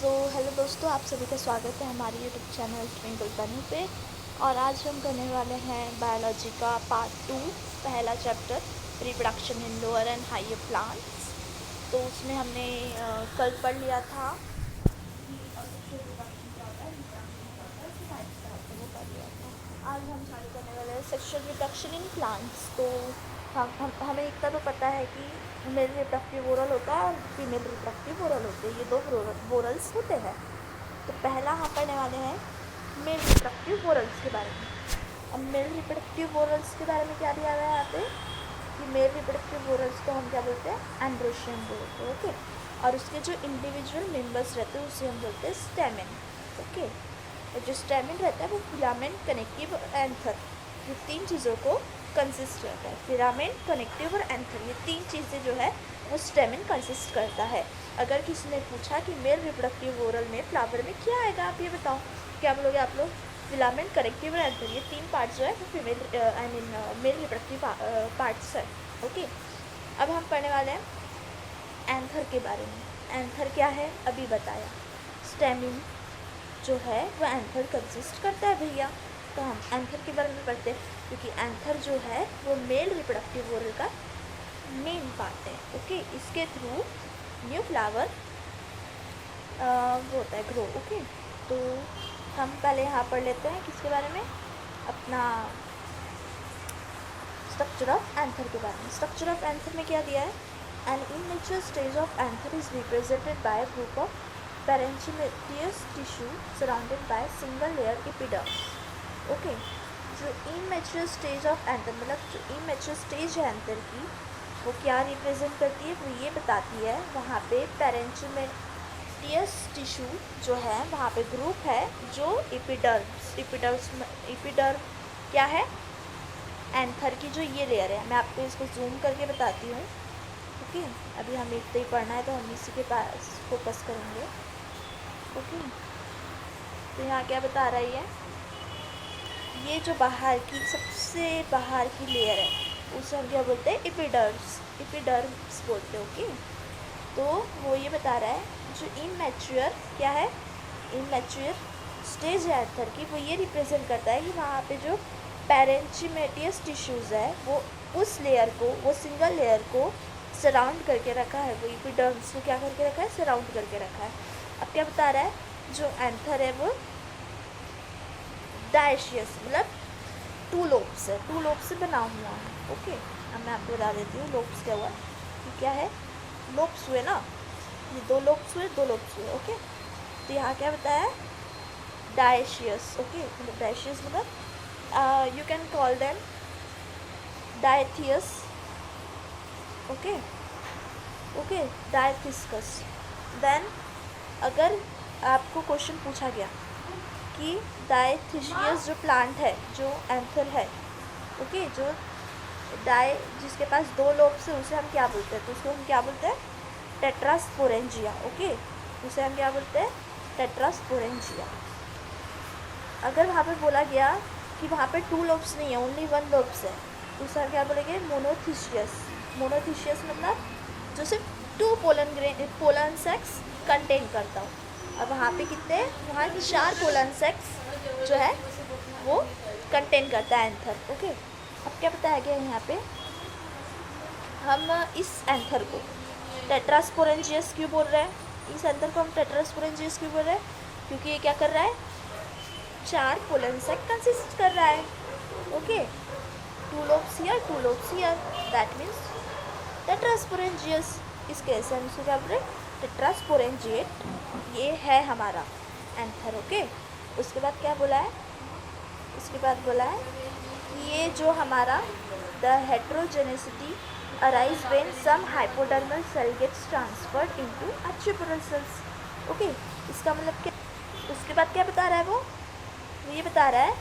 Hello दोस्तों, आप सभी का स्वागत है हमारे यूट्यूब चैनल ट्विंकल बनी पे। और आज हम करने वाले हैं बायोलॉजी का पार्ट 2, पहला chapter reproduction in lower and higher plants. तो उसमें हमने कल पढ़ लिया था कि asexual reproduction क्या होता है, reproduction क्या होता है, उसके types क्या होते हैं, वो पढ़ लिया था। आज हम चालू करने वाले हैं सेक्सुअल रिप्रोडक्शन इन प्लांट्स। तो हमें इतना तो पता है कि मेल रिप्रोडक्टिव ओरल होता है और फीमेल रिप्रोडक्टिव ओरल होते हैं, ये दो ओरल्स होते हैं। तो पहला हम पढ़ने वाले हैं मेल रिप्रोडक्टिव ओरल्स के बारे में। अब मेल रिप्रोडक्टिव ओरल्स के बारे में क्या दिया गया है यहाँ पे कि मेल रिप्रोडक्टिव ओरल्स को हम क्या बोलते हैं, एंड्रोशियम बोलते हैं। ओके, और उसके जो इंडिविजुअल मेंबर्स रहते हैं उसे हम बोलते हैं स्टेमेन। ओके, जो स्टेमेन रहता है वो फिलामेंट, कनेक्टिव और एंथर, ये तीन चीज़ों को कंसिस्ट करता है। फिलामेंट, कनेक्टिव और एंथर, ये तीन चीज़ें जो है वो स्टेमेन कंसिस्ट करता है। अगर किसी ने पूछा कि मेल रिप्रोडक्टिव ओरल में फ्लावर में क्या आएगा, आप ये बताओ, क्या बोलोगे आप लोग? फिलामेंट, कनेक्टिव और एंथर, ये तीन पार्ट्स जो है वो फीमेल मेल रिप्रोडक्टिव पार्ट्स है। ओके, अब हम पढ़ने वाले हैं एंथर के बारे में। एंथर क्या है अभी बताया। स्टेमिन जो है वो एंथर कंसिस्ट करता है भैया। तो हम एंथर के बारे में पढ़ते हैं क्योंकि एंथर जो है वो मेल रिप्रोडक्टिव ओरल का मेन पार्ट है। ओके, इसके थ्रू न्यू फ्लावर वो होता है ग्रो। ओके, तो हम पहले यहाँ पढ़ लेते हैं किसके बारे में, अपना स्ट्रक्चर ऑफ एंथर के बारे में। स्ट्रक्चर ऑफ एंथर में क्या दिया है, an immature stage of anther is represented by a group of parenchymatous tissue surrounded by single layer epidermis. Okay, जो इमेच्योर स्टेज ऑफ एंथर मतलब जो इमेच्योर स्टेज है एंथर की, वो क्या रिप्रेजेंट करती है, वो ये बताती है वहाँ पे पेरेंचिमेटियस टिश्यू जो है वहाँ पे ग्रुप है जो एपिडर्म क्या है, एंथर की जो ये लेयर है। मैं आपको इसको जूम करके बताती हूँ। ओके, अभी हमें इतना ही पढ़ना है तो हम इसी के पास फोकस करेंगे। ओके, तो यहाँ क्या बता रही है, ये जो बाहर की सबसे बाहर की लेयर है उसे हम क्या बोलते हैं, एपिडर्मिस बोलते हैं। ओके, तो वो ये बता रहा है जो इमैच्योर क्या है, इमैच्योर स्टेज है एंथर की, वो ये रिप्रेजेंट करता है कि वहाँ पे जो पेरेंचिमेटियस टिश्यूज़ है वो उस लेयर को, वो सिंगल लेयर को सराउंड करके रखा है। वो एपिडर्मिस को क्या करके रखा है, सराउंड करके रखा है। अब क्या बता रहा है, जो एंथर है वो डायशियस मतलब टू लोब्स है, टू लोब्स से बना हुआ है। ओके, अब मैं आपको बता देती हूँ लोब्स क्या हुआ, ये क्या है, लोब्स हुए ना, ये दो लोब्स हुए, दो लोब्स हुए। ओके, तो यहाँ क्या बताया है, डायशियस। ओके, मतलब डायशियस मतलब you can call them dithecous. Okay okay, dithecous. Then अगर आपको क्वेश्चन पूछा गया कि डायथिशियस जो प्लांट है, जो एंथर है, ओके, जो जिसके पास दो लोब्स है उसे हम क्या बोलते हैं, तो उसको हम क्या बोलते हैं, टेट्रास्पोरेंजिया। ओके, उसे हम क्या बोलते हैं, टेट्रास्पोरेंजिया। अगर वहाँ पे बोला गया कि वहाँ पे टू लोब्स नहीं है, ओनली वन लोब्स है, तो उसे हम क्या बोलेंगे, मोनोथिशियस। मोनोथिशियस मतलब जो सिर्फ टू पोलन सेक्स कंटेन करता हो। अब वहाँ पे कितने, वहाँ 4 पोलन सेक्स जो है वो कंटेन करता है एंथर। ओके, अब क्या बताया गया यहाँ पे, हम इस एंथर को टेट्रास्पोरेंजियस क्यों बोल रहे हैं, इस एंथर को हम टेट्रास्पोरेंजियस क्यों बोल रहे हैं, क्योंकि ये क्या कर रहा है, 4 पोलन सेक्स कंसिस्ट कर रहा है। Okay, 2 lobes here, 2 lobes here, that means tetrasporangiate. इस केस हम इसको क्या बोल रहे हैं, टेट्रास्पोरेंजिएट, ये है हमारा एंथर। ओके, उसके बाद क्या बोला है, उसके बाद बोला है कि ये जो हमारा the heterogeneity arise when some hypodermal cell gets transferred into archesporial cells. Okay, इसका मतलब क्या, उसके बाद क्या बता रहा है वो ये बता रहा है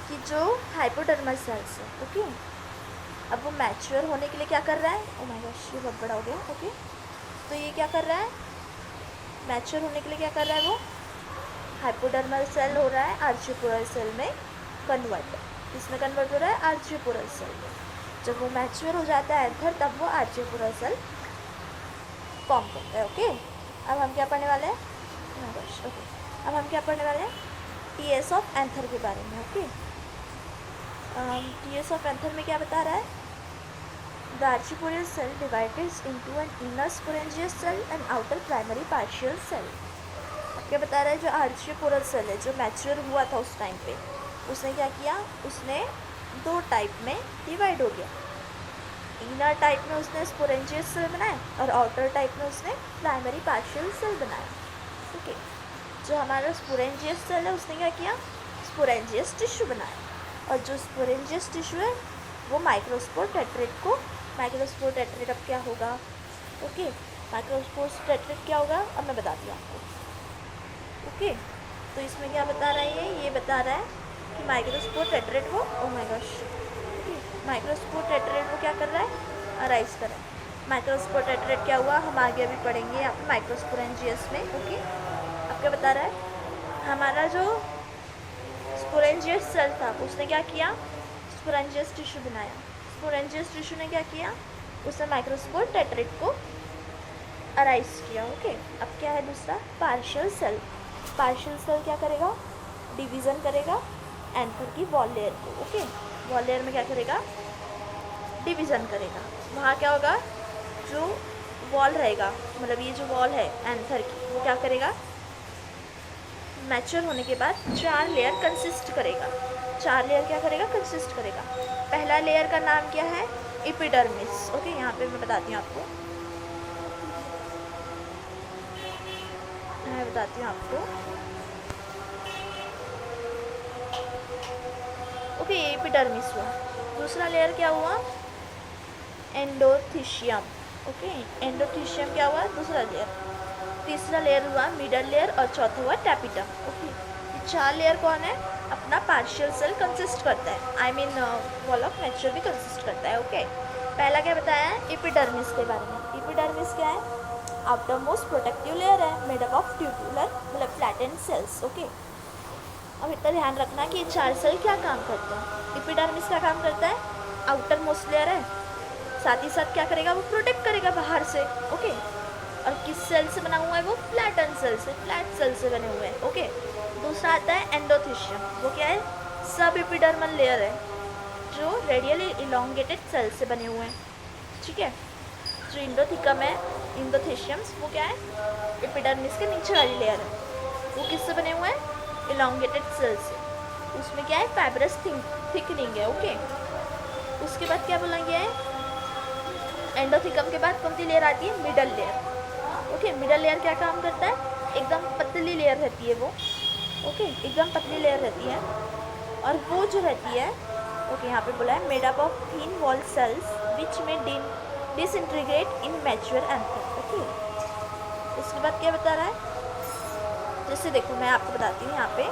कि जो हाइपोडर्मल सेल्स है, ओके, अब वो मैच्योर होने के लिए क्या कर रहा है, ओ माय गॉश ये बहुत बड़ा हो गया। ओके, तो ये क्या कर रहा है, मैच्योर होने के लिए क्या कर रहा है, वो हाइपोडर्मल सेल हो रहा है आर्चियोपोरल सेल में कन्वर्ट। इसमें कन्वर्ट हो रहा है आर्चियोपोरल सेल में। जब वो मैच्योर हो जाता है एंथर, तब वो आर्चियोपोरल सेल फॉर्म करता है। ओके, अब हम क्या पढ़ने वाले हैं, बस ओके। अब हम क्या पढ़ने वाले हैं, टीएस ऑफ एंथर के बारे में। ओके, टीएस ऑफ एंथर में क्या बता रहा है, the archesporial cell divided into an inner sporogenous cell and outer primary parietal cell. अब क्या बता रहा है, जो आर्चिपोरल सेल है जो मैच्योर हुआ था उस टाइम पे, उसने क्या किया, उसने दो टाइप में डिवाइड हो गया। इनर टाइप में उसने स्पोरेंजियस सेल बनाए और आउटर टाइप में उसने प्राइमरी पार्शियल सेल बनाया। ओके, जो हमारा स्पोरेंजियस सेल है उसने क्या किया, स्पोरेंजियस टिश्यू बनाया, और जो स्पोरेंजियस टिश्यू है वो माइक्रोस्पोर टेट्रेट को, माइक्रोस्पोर टेट्रेट अब क्या होगा, ओके, माइक्रोस्पोर टेट्रेट क्या होगा अब मैं बताती हूँ आपको। ओके, तो इसमें क्या बता रहा है, ये बता रहा है कि माइक्रोस्पोर टेट्रेट वो, ओ माय गॉश, माइक्रोस्पोर टेट्रेट वो क्या कर रहा है, अराइज कर रहा है। माइक्रोस्पोर टेट्रेट क्या हुआ हम आगे अभी पढ़ेंगे यहाँ पे माइक्रोस्पोरेंजियस में। ओके, अब क्या बता रहा है, हमारा जो स्पोरेंजियस सेल था उसने क्या किया, स्पोरेंजियस टिश्यू बनाया। स्पोरेंजियस टिश्यू ने क्या किया, उसने माइक्रोस्पोर टेट्रेट को अराइज किया। ओके, अब क्या है दूसरा, पार्शियल सेल। पार्शियल सेल क्या करेगा, डिवीज़न करेगा एंथर की वॉल लेयर को। ओके, वॉल लेयर में क्या करेगा, डिवीज़न करेगा। वहाँ क्या होगा, जो वॉल रहेगा, मतलब ये जो वॉल है एंथर की, वो क्या करेगा, मैच्योर होने के बाद 4 लेयर कंसिस्ट करेगा। 4 लेयर क्या करेगा, कंसिस्ट करेगा। पहला लेयर का नाम क्या है, एपिडर्मिस। ओके, यहाँ पे मैं बताती हूँ आपको, मैं बताती हूँ आपको। ओके, एपिडर्मिस हुआ। दूसरा लेयर क्या हुआ, एंडोथीशियम। ओके, एंडोथीशियम क्या हुआ, दूसरा लेयर। तीसरा लेयर हुआ मिडल लेयर और चौथा हुआ टैपिटम। ओके, ये 4 लेयर कौन है, अपना पार्शियल सेल कंसिस्ट करता है, I mean wall of mature भी कंसिस्ट करता है। ओके, पहला क्या बताया है, एपिडर्मिस के बारे में। एपिडर्मिस क्या है, आउटर मोस्ट प्रोटेक्टिव लेयर है, मेड अप ऑफ ट्यूबुलर मतलब फ्लैटेंड सेल्स। ओके, अब इतना ध्यान रखना कि ये 4 सेल क्या काम करते हैं। एपिडर्मिस क्या काम करता है, आउटर मोस्ट लेयर है, साथ ही साथ क्या करेगा, वो प्रोटेक्ट करेगा बाहर से। ओके, और किस सेल से बना हुआ है, वो फ्लैटन सेल से, फ्लैट सेल से बने हुए हैं। ओके, दूसरा आता है एंडोथीशियम। वो क्या है, सब एपिडर्मल लेयर है जो रेडियली इलोंगेटेड सेल से बने हुए हैं। ठीक है, जो इंडोथिकम है, इंडोथीशियम्स, वो क्या है, एपिडर्मिस के नीचे वाली लेयर है, वो किससे बने हुए हैं, इलोंगेटेड सेल से। उसमें क्या है, फाइब्रस थिकनिंग है। ओके, उसके बाद क्या बोला गया है, एंडोथिकम के बाद कौन सी लेयर आती है, middle layer. Okay, middle layer क्या काम करता है, एकदम पतली लेयर रहती है वो। ओके, एकदम पतली लेयर रहती है, और वो जो रहती है, ओके, यहाँ पे बोला है made up of thin wall cells which may disintegrate in mature anther. Okay, उसके बाद क्या बता रहा है, जैसे देखो मैं आपको बताती हूँ, यहाँ पे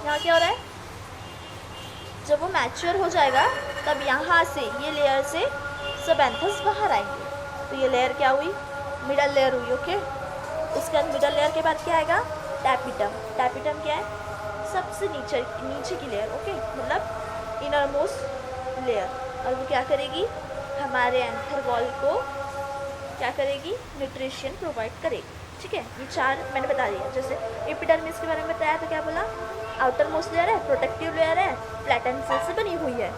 यहाँ क्या हो रहा है, जब वो मैच्योर हो जाएगा तब यहाँ से ये लेयर से सब एंथर्स बाहर आएंगे। तो ये लेयर क्या हुई, मिडल लेयर हुई। ओके, उसके बाद मिडल लेयर के बाद क्या आएगा, टैपिटम। टैपिटम क्या है, सबसे नीचे की लेयर। ओके, मतलब इनर मोस्ट लेयर, और वो क्या करेगी, हमारे एंथर वॉल को क्या करेगी, न्यूट्रिशन प्रोवाइड करेगी। ठीक है, ये 4 मैंने बता दिया। जैसे एपिडर्मिस के बारे में बताया तो क्या बोला, आउटर मोस्ट लेयर है, प्रोटेक्टिव लेयर है, फ्लैटन सेल से बनी हुई है।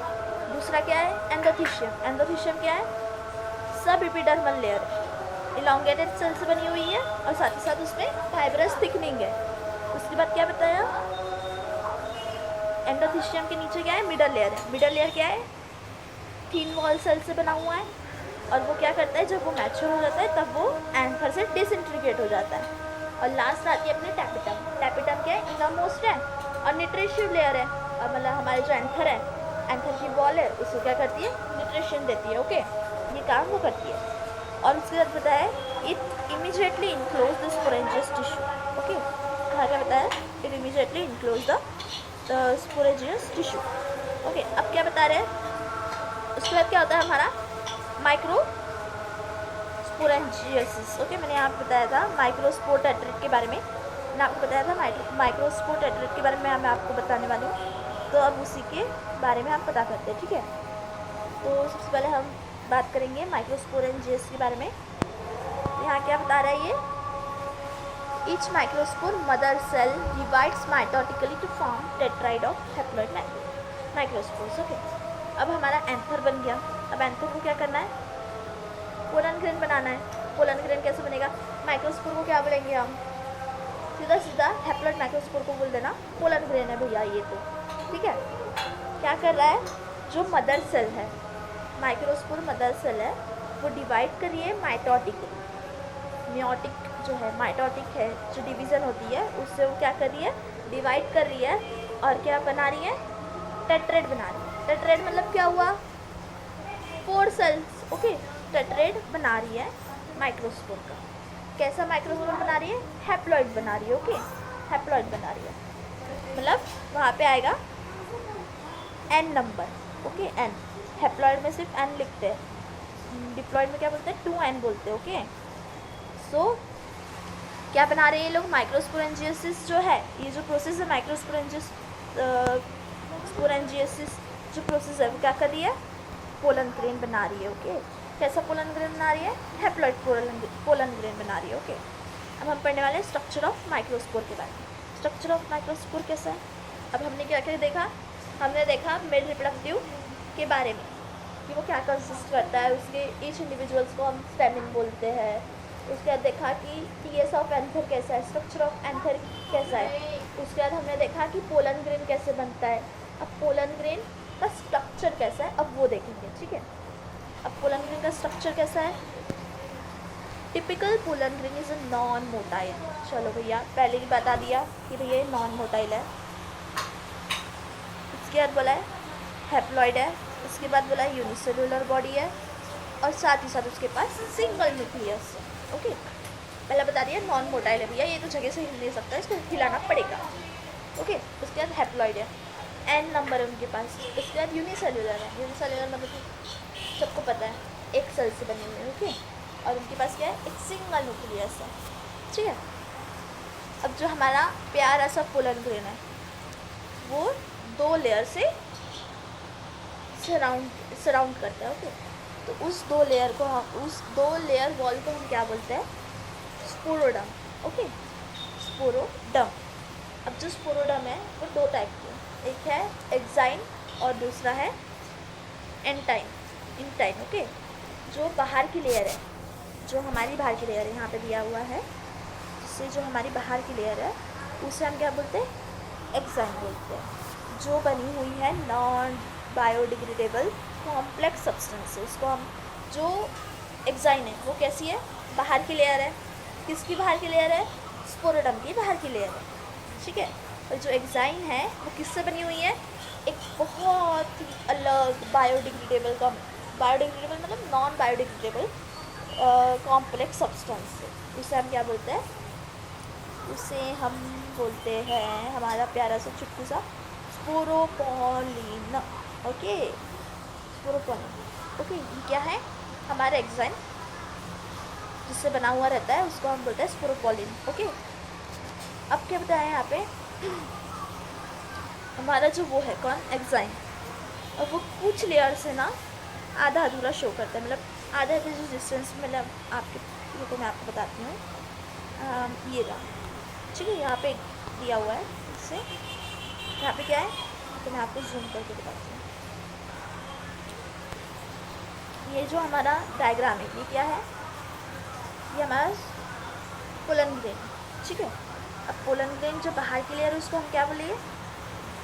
दूसरा क्या है, एंडोथीशियम। एंडोथीशियम क्या है, सब एपिडर्मल लेयर है, इलोंगेटेड सेल से बनी हुई है, और साथ ही साथ उसमें फाइब्रस थिकनिंग है। उसके बाद क्या बताया, एंडोथीशियम के नीचे क्या है, मिडल लेयर है। मिडल लेयर क्या है, थिन वॉल सेल से बना हुआ है, और वो क्या करता है, जब वो मैच्योर हो जाता है तब वो एंथर से डिसइंटीग्रेट हो जाता है। और लास्ट आती है अपने टैपिटम। टैपिटम क्या है, इनर मोस्ट है और न्यूट्रिशियस लेयर है, और मतलब हमारे जो एंथर है, एंथर की वॉल है, उसको क्या करती है, न्यूट्रिशन देती है। ओके, ये काम वो करती है। और उसके बाद बताया it immediately enclose the sporogenous tissue. Okay, कहाँ क्या बताया, it immediately enclose the sporogenous tissue. Okay, अब क्या बता रहे हैं, उसके बाद क्या होता है हमारा माइक्रो स्पोरेंजियसिस। ओके, मैंने यहाँ पे बताया था माइक्रोस्पोर टेट्रेट के बारे में, मैंने आपको बताया था माइक्रोस्पोर टेट्रेट के बारे में मैं आपको बताने वाली हूँ। तो अब उसी के बारे में हम पता करते हैं। ठीक है, तो सबसे पहले हम बात करेंगे माइक्रोस्पोरेंजियस के बारे में। तो यहाँ क्या बता रहा है ये, each microspore mother cell divides mitotically to form tetrad of haploid microspores. Okay, अब हमारा एंथर बन गया। अब एंथर को क्या करना है, पोलन ग्रेन बनाना है। पोलन ग्रेन कैसे बनेगा, माइक्रोस्पोर को क्या बोलेंगे हम, सीधा सीधा हैप्लॉइड माइक्रोस्पोर को बोल देना पोलन ग्रेन है भैया ये तो, ठीक है। क्या कर रहा है, जो मदर सेल है, माइक्रोस्पोर मदर सेल है, वो डिवाइड कर रही है माइटोटिकली। मियोटिक जो है, माइटोटिक है जो डिवीज़न होती है, उससे वो क्या कर रही है, डिवाइड कर रही है और क्या बना रही है, टेट्रेड बना रही है। टेट्रेड मतलब क्या हुआ, 4 सेल्स। ओके, टेट्रेड बना रही है माइक्रोस्पोर का। कैसा माइक्रोस्पोर बना रही है, हैप्लॉइड बना रही है। ओके, हैप्लॉइड बना रही है, मतलब वहाँ पे आएगा n number. Okay, n, haploid में सिर्फ n लिखते हैं, डिप्लॉइड में क्या बोलते हैं, 2n बोलते हैं। ओके, सो क्या बना रहे हैं ये लोग, माइक्रोस्पोरेंजियोसिस जो है, ये जो प्रोसेस है स्पोरेंजियोसिस जो प्रोसेस है, वो क्या कर रही है, पोलन ग्रेन बना रही है। ओके, कैसा पोलन ग्रेन बना रही है, हैप्लॉइड पोलन ग्रेन बना रही है। ओके, अब हम पढ़ने वाले हैं स्ट्रक्चर ऑफ माइक्रोस्पोर के बारे में। स्ट्रक्चर ऑफ माइक्रोस्पोर कैसा है, अब हमने क्या क्या देखा, हमने देखा मेल रिप्रोडक्टिव के बारे में कि वो क्या कंसिस्ट करता है, उसके ईच इंडिविजुअल्स को हम स्टेमिन बोलते हैं। उसके बाद देखा कि टीएस ऑफ एंथर कैसा है, स्ट्रक्चर ऑफ एंथर कैसा है। उसके बाद हमने देखा कि पोलन ग्रेन कैसे बनता है। अब पोलन ग्रेन का स्ट्रक्चर कैसा है, अब वो देखेंगे, ठीक है। अब पोलन ग्रेन का स्ट्रक्चर कैसा है, typical pollen grain is a non motile. चलो भैया, पहले ही बता दिया कि भैया नॉन मोटाइल है। उसके बाद बोला है हैप्लॉइड है, उसके बाद बोला है यूनिसेलुलर बॉडी है, और साथ ही साथ उसके पास सिंगल न्यूक्लियस है। ओके, पहले बता दिया नॉन मोटाइल है भैया, ये तो जगह से हिल नहीं सकता, इसको हिलाना पड़ेगा। ओके, उसके बाद हैप्लॉइड है, n नंबर है उनके पास। उसके बाद यूनिसेलुलर है, यूनिसेलुलर मतलब सबको पता है एक सेल से बने हुए हैं। ओके, और उनके पास क्या है, एक सिंगल न्यूक्लियस है, ठीक है। अब जो हमारा प्यारा सा पोलन ग्रेन है, वो 2 लेयर से सराउंड करता है। ओके, तो उस 2 लेयर को हम, उस 2 लेयर वॉल को हम क्या बोलते हैं, स्पोरोडम। ओके, स्पोरोडम। अब जो स्पोरोडम है वो 2 टाइप के, एक है एक्साइन और दूसरा है इंटाइन। ओके, जो बाहर की लेयर है, जो हमारी बाहर की लेयर है, यहाँ पे दिया हुआ है, जिससे जो हमारी बाहर की लेयर है उसे हम क्या बोलते हैं, एक्साइन बोलते हैं। जो बनी हुई है नॉन बायोडिग्रेडेबल कॉम्प्लेक्स सब्सटेंस से, उसको हम, जो एक्साइन है वो कैसी है, बाहर की लेयर है। किसकी बाहर की लेयर है, स्पोरोडम की बाहर की लेयर है, ठीक है। और जो एक्साइन है वो किससे बनी हुई है, एक बहुत ही अलग बायोडिग्रेडेबल मतलब नॉन बायोडिग्रेडेबल कॉम्प्लेक्स सब्सटेंस से। उसे हम क्या बोलते हैं, उसे हम बोलते हैं हमारा प्यारा सा चुटकू सा स्पोरोपोलिन। Okay, sporopollenin. ओके, ये क्या है, हमारा एक्साइन जिससे बना हुआ रहता है उसको हम बोलते हैं स्पोरोपोलिन। ओके, अब क्या बताया यहाँ पे, हमारा जो वो है कौन, एक्साइन, और वो कुछ लेयर से ना आधा अधूरा शो करता है, मतलब आधा जो डिस्टेंस, मतलब आपके ये तो मैं आपको बताती हूँ, ये रहा, ठीक है, यहाँ पे दिया हुआ है, इससे यहाँ पे क्या है, तो मैं आपको जूम करके बताती हूँ। ये जो हमारा डायग्राम है, ये क्या है, ये हमारा पोलन ग्रेन, ठीक है। अब पोलन ग्रेन जो बाहर की लेयर है उसको हम क्या बोलिए,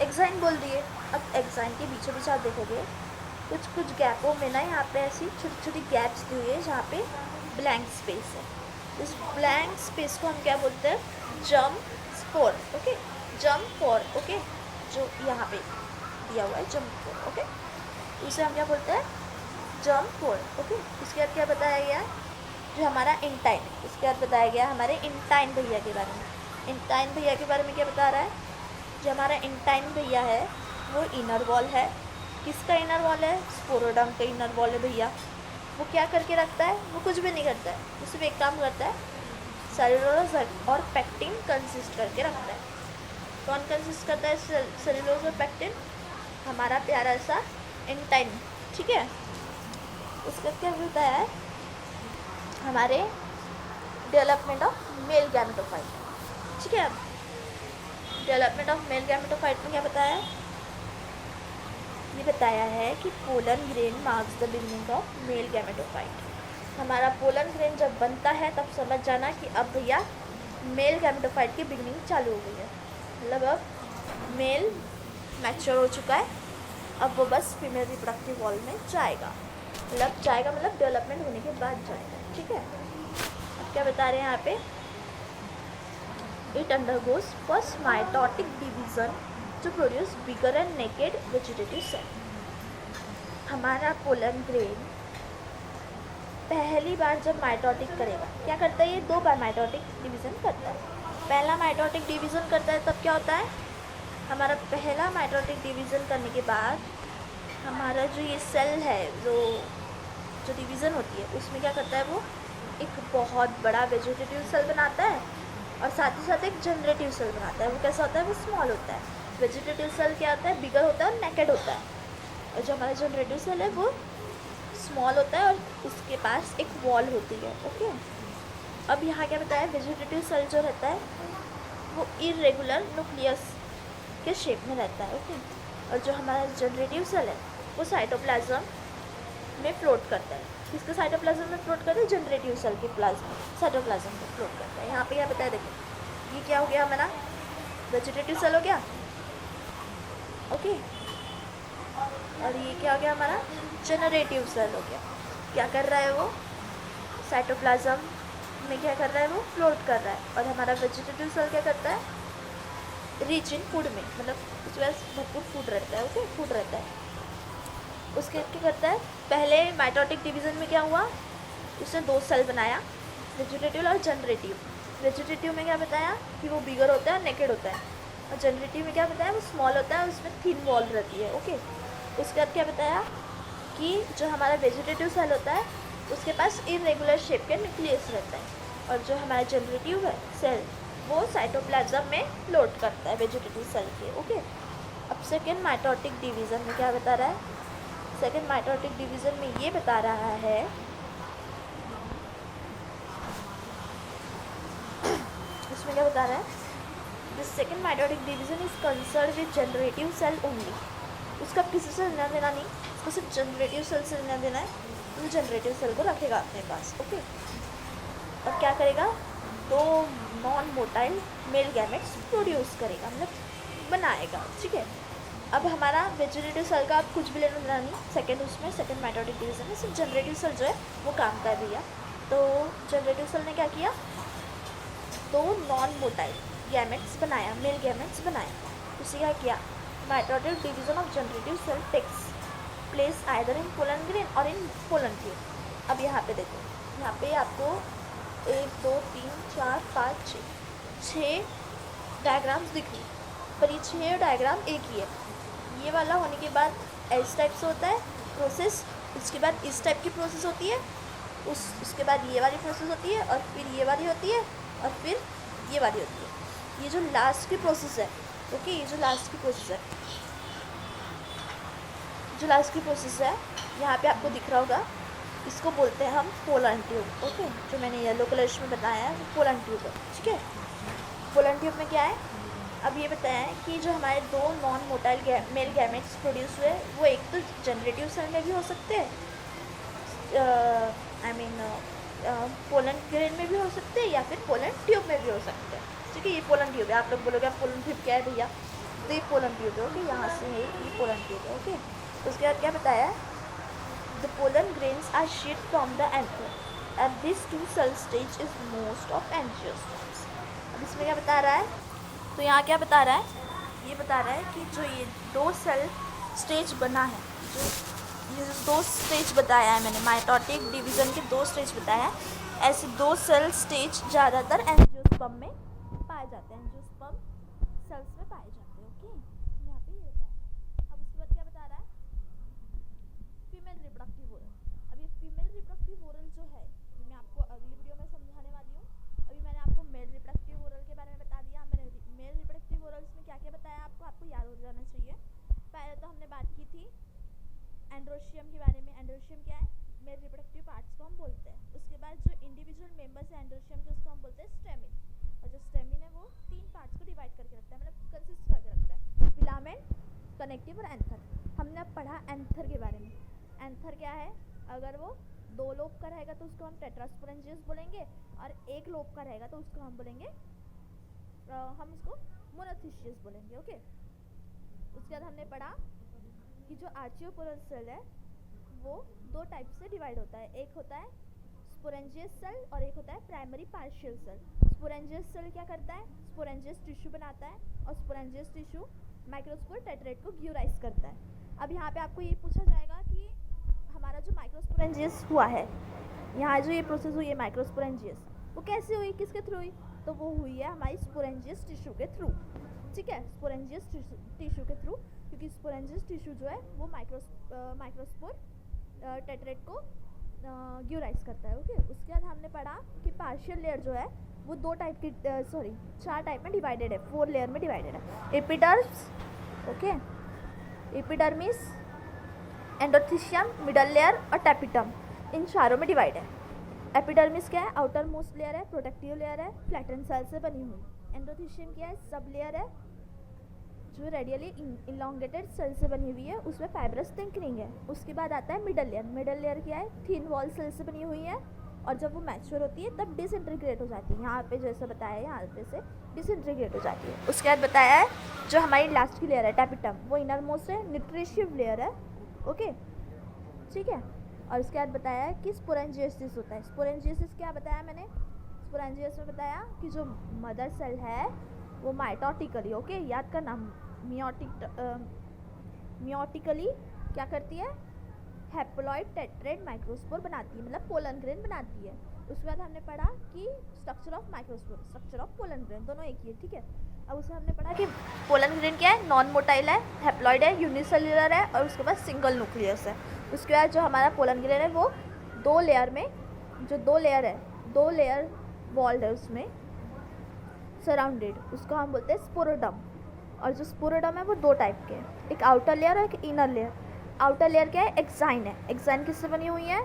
एक्साइन बोल दिए। अब एक्साइन के बीचों बीच आप देखोगे कुछ गैपों में ना, यहाँ पे ऐसी छोटी छोटी गैप्स दी हुई है जहाँ पे ब्लैंक स्पेस है। इस ब्लैंक स्पेस को हम क्या बोलते हैं, germ spore. Okay, germ spore. Okay, जो यहाँ पे दिया हुआ है जर्म स्पोर। ओके, उसे हम क्या बोलते हैं, जर्म स्पोर। ओके, इसके बाद क्या बताया गया, जो हमारा इंटाइन, इसके बाद बताया गया हमारे इंटाइन भैया के बारे में। इंटाइन भैया के बारे में क्या बता रहा है, जो हमारा इंटाइन भैया है वो इनर वॉल है। किसका इनर वॉल है, स्पोरोडम का इनर वॉल है भैया। वो क्या करके रखता है, वो कुछ भी नहीं करता है, वो सिर्फ एक काम करता है, सेलुलोज और पेक्टिन कंसिस्ट करके रखता है। कौन कंसिस्ट करता है, सेलुलोज और पेक्टिन, हमारा प्यारा सा इंटाइन, ठीक है। उसका क्या बताया है, हमारे डेवलपमेंट ऑफ मेल गैमेटोफाइट। ठीक है, डेवलपमेंट ऑफ मेल गैमेटोफाइट में क्या बताया है? ये बताया है कि pollen grain marks the beginning of male gametophyte. हमारा पोलन ग्रेन जब बनता है तब समझ जाना कि अब भैया मेल गैमेटोफाइट की बिगिनिंग चालू हो गई है। मतलब अब मेल मैच्योर हो चुका है, अब वो बस फीमेल रिप्रोडक्टिव वॉल में जाएगा। मतलब डेवलपमेंट होने के बाद जाएगा। ठीक है, अब क्या बता रहे हैं यहाँ पे? It undergoes first mitotic division to produce bigger and naked vegetative cell. हमारा पोलन ग्रेन पहली बार जब माइटोटिक करेगा, क्या करता है? ये 2 बार माइटोटिक डिवीज़न करता है। पहला माइटोटिक डिवीज़न करता है तब क्या होता है? हमारा पहला माइटोटिक डिवीज़न करने के बाद हमारा जो ये सेल है, जो डिवीज़न होती है, उसमें क्या करता है? वो एक बहुत बड़ा वेजिटेटिव सेल बनाता है और साथ ही साथ एक जनरेटिव सेल बनाता है। वो कैसा होता है? वो स्मॉल होता है। वेजिटेटिव सेल क्या होता है? बिगर होता है और नेकेड होता है, और जो हमारा जनरेटिव सेल है वो स्मॉल होता है और उसके पास एक वॉल होती है। ओके, अब यहाँ क्या बताया? वेजिटेटिव सेल जो रहता है वो इरेगुलर न्यूक्लियस के शेप में रहता है। ओके, और जो हमारा जनरेटिव सेल है वो साइटोप्लाज्म में फ्लोट करता है। किसके साइटोप्लाज्म में फ्लोट करता है? जनरेटिव सेल के प्लाज्मा साइटोप्लाज्म में फ्लोट करता है। यहाँ पे क्या बताया? देखो, ये क्या हो गया हमारा? वेजिटेटिव सेल हो गया। ओके, और ये क्या हो गया हमारा? जनरेटिव सेल हो गया। क्या कर रहा है वो? साइटोप्लाज्म में क्या कर रहा है? वो फ्लोट कर रहा है। और हमारा वेजिटेटिव सेल क्या करता है? रिच इन फूड में, मतलब उसके पास भरपूर फूड रहता है। ओके, फूड रहता है। उसके क्या करता है? पहले माइटोटिक डिवीज़न में क्या हुआ? उसने 2 सेल बनाया, वेजिटेटिव और जनरेटिव। वेजिटेटिव में क्या बताया? कि वो बिगर होता है और नेकेड होता है, और जनरेटिव में क्या बताया? वो स्मॉल होता है, उसमें थिन वॉल रहती है। ओके, उसके बाद क्या बताया? कि जो हमारा वेजिटेटिव सेल होता है उसके पास इरेगुलर शेप का न्यूक्लियस रहता है, और जो हमारा जनरेटिव है सेल वो साइटोप्लाज्म में फ्लोट करता है वेजिटेटिव सेल के। ओके, अब सेकेंड माइटोटिक डिवीज़न में क्या बता रहा है? सेकेंड माइटोटिक डिवीज़न में ये बता रहा है, इसमें क्या बता रहा है? The second mitotic division is concern with generative cell only. उसका किसी से लेना देना नहीं, उसको सिर्फ जनरेटिव सेल से लेना देना है। वो जनरेटिव सेल को रखेगा अपने पास। ओके, और क्या करेगा? 2 non motile male gametes produce करेगा, मतलब बनाएगा। ठीक है, अब हमारा वेजिटेटिव सेल का आप कुछ भी लेना देना नहीं। सेकेंड माइटोटिक डिवीज़न में सिर्फ जनरेटिव सेल जो है वो काम का है भैया। तो जनरेटिव सेल ने क्या किया? 2 नॉन मोटाइल गैमेट्स बनाया, मेल गैमेट्स बनाया। उसे क्या किया? Mitotic division of generative sale tax place either in pollen grain और इन पोलन ट्यूब। अब यहाँ पे देखो, यहाँ पे आपको 1 2 3 4 5 6 डायग्राम्स दिख रही, पर ये 6 डायग्राम एक ही है। ये वाला होने के बाद इस टाइप से होता है प्रोसेस, उसके बाद इस टाइप की प्रोसेस होती है, उसके बाद ये वाली प्रोसेस होती है, और फिर ये वाली होती है, और फिर ये वाली होती है। ये जो लास्ट की प्रोसेस है, ओके, ये जो लास्ट की प्रोसेस है, यहाँ पे आपको दिख रहा होगा, इसको बोलते हैं हम पोलन ट्यूब। ओके, जो मैंने येलो कलर में बताया है वो पोलन ट्यूब है। ठीक है, पोलन ट्यूब में क्या है? अब ये बताया है कि जो हमारे 2 non motile male gametes produce हुए वो एक तो जनरेटिव सेल में भी हो सकते हैं, पोलन ग्रेन में भी हो सकते हैं, या फिर पोलन ट्यूब में भी हो सकते हैं। ठीक है, ये पोलन ट्यूब है। आप लोग बोलोगे आप पोलन ट्यूब क्या है भैया? तो ये पोलन ट्यूब है। ओके, यहाँ से है ये पोलन ट्यूब है। ओके, उसके बाद क्या बताया? The pollen grains are shed from the anther and this 2 cell stage is most of angiosperms. अब इसमें क्या बता रहा है? तो यहाँ क्या बता रहा है? ये बता रहा है कि जो ये 2 सेल स्टेज बना है, जो ये 2 स्टेज बताया है मैंने, माइटोटिक डिवीज़न के 2 स्टेज बताया है। ऐसे 2 सेल स्टेज ज़्यादातर एंजियोस्पर्म में पाए जाते हैं, एंजियोस्पर्म सेल्स में पाए जाते हैं। ओके, यहाँ पे ये बताया है। अब उसके बाद क्या बता रहा है? Female reproductive oral. अब ये फीमेल रिप्रोडक्टिव ओरल जो है मैं आपको अगली वीडियो में समझाने वाली हूँ। अभी मैंने आपको मेल रिप्रोडक्टिव ओरल के बारे में बता दिया। मैंने मेल रिप्रोडक्टिव ओरल्स में क्या क्या बताया आपको याद हो जाना चाहिए। पहले तो हमने बात की थी एंड्रोशियम के बारे में। एंड्रोशियम क्या है? मेल रिप्रोडक्टिव पार्ट्स को हम बोलते हैं। उसके बाद जो इंडिविजुअल मेंबर्स है एंडोशियम के उसको हम बोलते हैं स्टेमिन, और जो स्टेमिन है वो 3 पार्ट्स को डिवाइड करके रखता है, मतलब कंसिस्ट करके रखता है, फिलामेंट, कनेक्टिव और एंथर। हमने अब पढ़ा एंथर के बारे में। एंथर क्या है? अगर वो 2 लोब का रहेगा तो उसको हम टेट्रास्पोरेंजियस बोलेंगे, और 1 लोब का रहेगा तो उसको हम बोलेंगे हम उसको मोनोथिशियस बोलेंगे। ओके, उसके बाद हमने पढ़ा कि जो आर्चियोपोरल सेल है वो 2 टाइप से डिवाइड होता है, एक होता है स्पोरेंजियस सेल और एक होता है प्राइमरी पार्शियल सेल। स्पोरेंजियस सेल क्या करता है? स्पोरेंजियस टिश्यू बनाता है, और स्पोरेंजियस टिश्यू माइक्रोस्पोर टेट्रेट को ग्यूराइज करता है। अब यहाँ पे आपको ये पूछा जाएगा कि हमारा जो माइक्रोस्पोरेंजियस हुआ है, यहाँ जो ये प्रोसेस हुई है माइक्रोस्पोरेंजियस, वो कैसे हुई, किसके थ्रू हुई? तो वो हुई है हमारी स्पोरेंजियस टिश्यू के थ्रू। ठीक है, स्पोरेंजियस टिश्यू के थ्रू, क्योंकि स्पोरेंजियस टिश्यू जो है वो माइक्रोस्पोर टेट्रेट को ग्यूराइज करता है। ओके, उसके बाद हमने पढ़ा कि पार्शियल लेयर जो है वो 4 टाइप में डिवाइडेड है, 4 लेयर में डिवाइडेड है। Epidermis, okay, epidermis, endothecium, middle layer और टैपिटम, इन चारों में डिवाइड है। एपिडर्मिस क्या है? आउटर मोस्ट लेयर है, प्रोटेक्टिव लेयर है, फ्लैटन सेल से बनी हुई। एंडोथीशियम क्या है? सब लेयर है जो रेडियली इलोंगेटेड सेल से बनी हुई है, उसमें फाइब्रस थिकनिंग है। उसके बाद आता है मिडल लेयर। मिडल लेयर क्या है? थिन वॉल सेल से बनी हुई है, और जब वो मैच्योर होती है तब डिसइंटीग्रेट हो जाती है। यहाँ पे जैसे बताया है, यहाँ पे से डिसइंटीग्रेट हो जाती है। उसके बाद बताया है जो हमारी लास्ट की लेयर है टैपिटम, वो इनर मोस्ट है, न्यूट्रिशियस लेयर है। ओके, ठीक है। और उसके बाद बताया है कि स्पोरेंजियोसिस होता है। स्पोरेंजियोसिस क्या बताया मैंने? स्पोरेंजियोसिस में बताया कि जो मदर सेल है वो माइटोटिकली, ओके, याद करना, मियोटिकली क्या करती है? हैप्लॉइड टेट्रेड माइक्रोस्पोर बनाती है, मतलब पोलन ग्रेन बनाती है। उसके बाद हमने पढ़ा कि structure of microspore, structure of pollen grain, दोनों एक ही है। ठीक है, अब उसमें हमने पढ़ा कि पोलन ग्रेन क्या है? नॉन मोटाइल है, हैप्लॉइड है, यूनिसेल्युलर है, और उसके बाद सिंगल न्यूक्लियस है। उसके बाद जो हमारा पोलन ग्रेन है वो 2 लेयर में, जो 2 लेयर है, 2 लेयर वॉल्ड है उसमें सराउंडेड, उसको हम बोलते हैं स्पोरोडम। और जो स्पोरोडम है वो 2 टाइप के हैं, एक आउटर लेयर और एक इनर लेयर। आउटर लेयर क्या है? एक्साइन है। एक्साइन किससे बनी हुई है?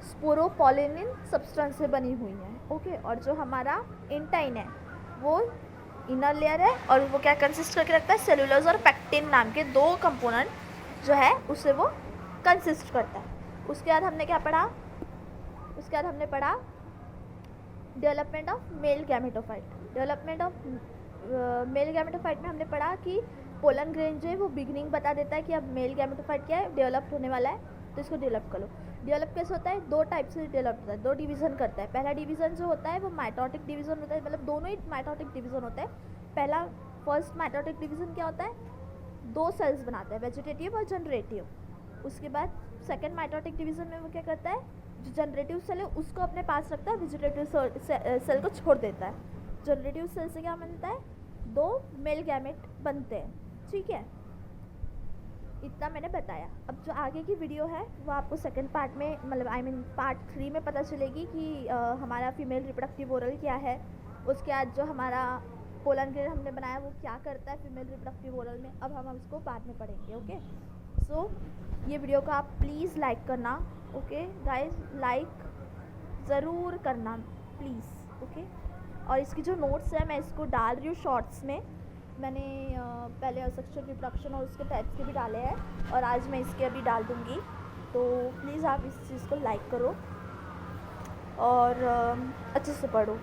स्पोरोपोलिनिन सब्सटेंस से बनी हुई है। ओके, और जो हमारा इंटाइन है वो इनर लेयर है, और वो क्या कंसिस्ट करके रखता है? सेलुलोज और पैक्टिन नाम के 2 कंपोनेंट जो है उससे वो कंसिस्ट करता है। उसके बाद हमने क्या पढ़ा? उसके बाद हमने पढ़ा development of male gametophyte. Development of male gametophyte में हमने पढ़ा कि पोलन ग्रेन जो है वो बिगिनिंग बता देता है कि अब मेल गैमेटोफाइट क्या है, डेवलप होने वाला है, तो इसको डेवलप करो। डेवलप कैसे होता है? 2 टाइप से डेवलप होता है, 2 डिवीजन करता है। पहला डिवीजन जो होता है वो माइटोटिक डिवीजन होता है, मतलब दोनों ही माइटोटिक डिवीजन होता है। पहला फर्स्ट माइटोटिक डिवीजन क्या होता है? 2 सेल्स बनाता है, वेजिटेटिव और जनरेटिव। उसके बाद सेकेंड माइटोटिक डिवीजन में वो क्या करता है? जो जनरेटिव सेल है उसको अपने पास रखता है, वेजिटेटिव सेल को छोड़ देता है। जनरेटिव सेल से क्या बनता है? 2 मेल गैमेट बनते हैं। ठीक है, इतना मैंने बताया। अब जो आगे की वीडियो है वो आपको सेकंड पार्ट में, मतलब पार्ट 3 में पता चलेगी कि हमारा फीमेल रिप्रोडक्टिव ओरल क्या है। उसके बाद जो हमारा पोलन ग्रेन हमने बनाया वो क्या करता है फीमेल रिप्रोडक्टिव ओरल में, अब हम उसको बाद में पढ़ेंगे। ओके, सो ये वीडियो को आप प्लीज़ लाइक करना। ओके गाइस, लाइक ज़रूर करना प्लीज़। ओके, और इसकी जो नोट्स है मैं इसको डाल रही हूँ शॉर्ट्स में। मैंने पहले असेक्सुअल रिप्रोडक्शन और उसके टाइप्स के भी डाले हैं, और आज मैं इसके अभी डाल दूँगी, तो प्लीज़ आप इस चीज़ को लाइक करो और अच्छे से पढ़ो।